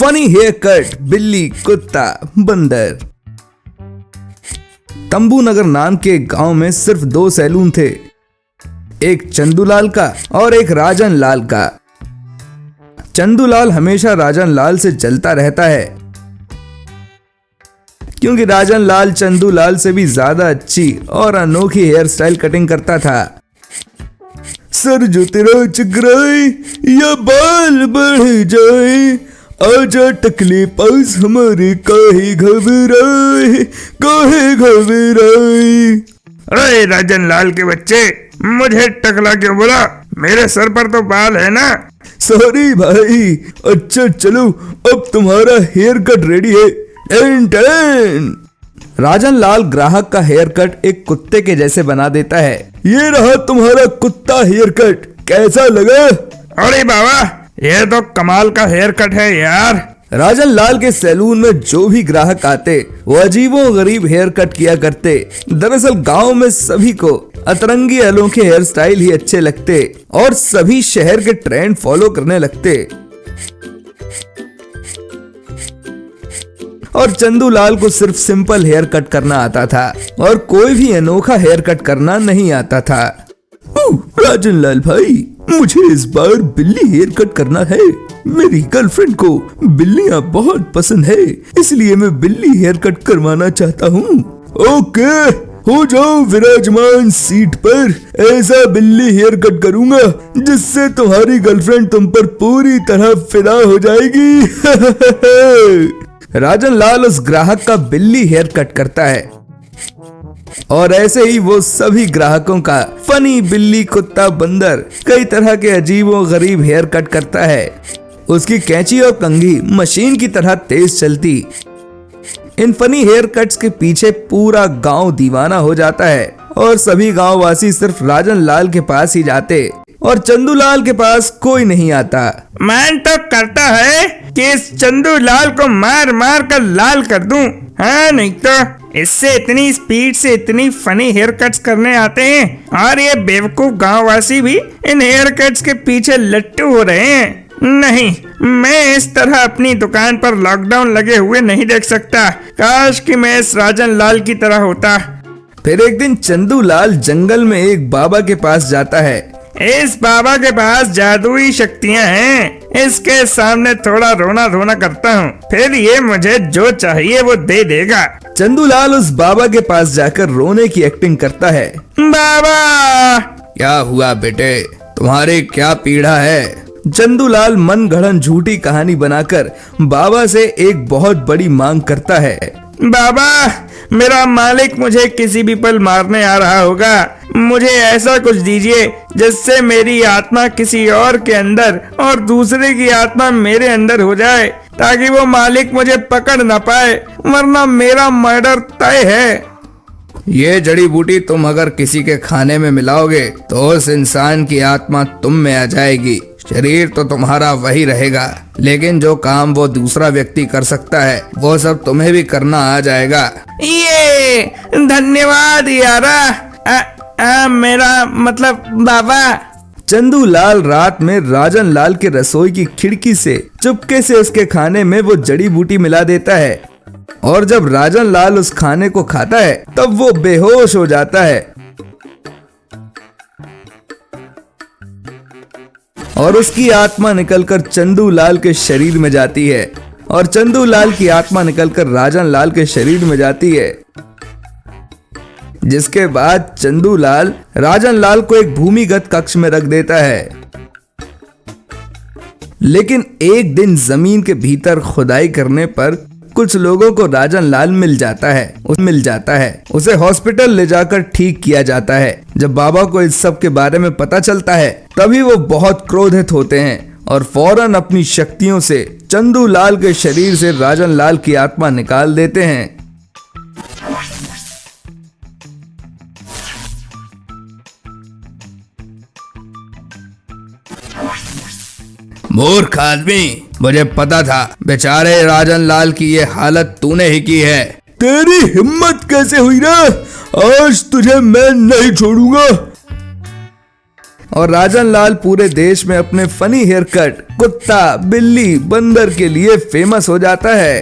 Funny hair cut, बिल्ली, कुत्ता, बंदर। तंबू नगर नाम के गांव में सिर्फ 2 सैलून थे, एक चंदूलाल का और एक राजन लाल का। चंदूलाल हमेशा राजन लाल से जलता रहता है, क्योंकि राजन लाल चंदूलाल से भी ज्यादा अच्छी और अनोखी हेयर स्टाइल कटिंग करता था। सर जो तेरा चकराए या बाल बढ़ जाए, आजा टकले पास हमारे, काहे घबराए, काहे घबराए। अरे राजन लाल के बच्चे, मुझे टकला क्यों बोला? मेरे सर पर तो बाल है ना। सॉरी भाई। अच्छा चलो, अब तुम्हारा हेयर कट रेडी है। टेन। राजन लाल ग्राहक का हेयर कट एक कुत्ते के जैसे बना देता है। ये रहा तुम्हारा कुत्ता हेयर कट, कैसा लगा? अरे बाबा, ये तो कमाल का हेयर कट है यार। राजन लाल के सैलून में जो भी ग्राहक आते वो अजीबो गरीब हेयर कट किया करते। दरअसल गांव में सभी को अतरंगी अनोखे हेयर स्टाइल ही अच्छे लगते और सभी शहर के ट्रेंड फॉलो करने लगते। और चंदूलाल को सिर्फ सिंपल हेयर कट करना आता था और कोई भी अनोखा हेयर कट करना नहीं आता था। राजन लाल भाई, मुझे इस बार बिल्ली हेयर कट करना है। मेरी गर्लफ्रेंड को बिल्लियां बहुत पसंद है, इसलिए मैं बिल्ली हेयर कट करवाना चाहता हूँ। ओके, हो जाओ विराजमान सीट पर। ऐसा बिल्ली हेयर कट करूंगा जिससे तुम्हारी गर्लफ्रेंड तुम पर पूरी तरह फिदा हो जाएगी। राजन लाल उस ग्राहक का बिल्ली हेयर कट करता है और ऐसे ही वो सभी ग्राहकों का फनी बिल्ली, कुत्ता, बंदर, कई तरह के अजीबो गरीब हेयर कट करता है। उसकी कैंची और कंघी मशीन की तरह तेज चलती। इन फनी हेयर कट्स के पीछे पूरा गांव दीवाना हो जाता है और सभी गांववासी सिर्फ राजन लाल के पास ही जाते और चंदूलाल के पास कोई नहीं आता। मन तो करता है कि इस चंदूलाल को मार मार कर लाल कर दूं। हाँ, नहीं तो इससे इतनी स्पीड से इतनी फनी हेयर कट्स करने आते हैं और ये बेवकूफ गांववासी भी इन हेयर कट्स के पीछे लट्टू हो रहे हैं। नहीं, मैं इस तरह अपनी दुकान पर लॉकडाउन लगे हुए नहीं देख सकता। काश कि मैं इस राजन लाल की तरह होता। फिर एक दिन चंदूलाल जंगल में एक बाबा के पास जाता है। इस बाबा के पास जादुई शक्तियां हैं। इसके सामने थोड़ा रोना धोना करता हूँ, फिर ये मुझे जो चाहिए वो दे देगा। चंदूलाल उस बाबा के पास जाकर रोने की एक्टिंग करता है। बाबा! क्या हुआ बेटे, तुम्हारी क्या पीड़ा है? चंदूलाल मन गढ़ंत झूठी कहानी बनाकर बाबा से एक बहुत बड़ी मांग करता है। बाबा, मेरा मालिक मुझे किसी भी पल मारने आ रहा होगा। मुझे ऐसा कुछ दीजिए जिससे मेरी आत्मा किसी और के अंदर और दूसरे की आत्मा मेरे अंदर हो जाए, ताकि वो मालिक मुझे पकड़ ना पाए, वरना मेरा मर्डर तय है। ये जड़ी बूटी तुम अगर किसी के खाने में मिलाओगे तो उस इंसान की आत्मा तुम में आ जाएगी। शरीर तो तुम्हारा वही रहेगा, लेकिन जो काम वो दूसरा व्यक्ति कर सकता है वो सब तुम्हें भी करना आ जाएगा। ये धन्यवाद यारा। मेरा मतलब बाबा। चंदूलाल रात में राजन लाल के रसोई की खिड़की से चुपके से उसके खाने में वो जड़ी बूटी मिला देता है और जब राजन लाल उस खाने को खाता है तब वो बेहोश हो जाता है और उसकी आत्मा निकलकर चंदूलाल के शरीर में जाती है और चंदूलाल की आत्मा निकलकर राजन लाल के शरीर में जाती है। जिसके बाद चंदूलाल राजन लाल को एक भूमिगत कक्ष में रख देता है। लेकिन एक दिन जमीन के भीतर खुदाई करने पर कुछ लोगों को राजन लाल मिल जाता है। उसे हॉस्पिटल ले जाकर ठीक किया जाता है। जब बाबा को इस सब के बारे में पता चलता है तभी वो बहुत क्रोधित होते हैं और फौरन अपनी शक्तियों से चंदूलाल के शरीर से राजन लाल की आत्मा निकाल देते हैं। मूर्ख आदमी, मुझे पता था बेचारे राजन लाल की ये हालत तूने ही की है। तेरी हिम्मत कैसे हुई ना? आज तुझे मैं नहीं छोड़ूंगा। और राजन लाल पूरे देश में अपने फनी हेयर कट कुत्ता, बिल्ली, बंदर के लिए फेमस हो जाता है।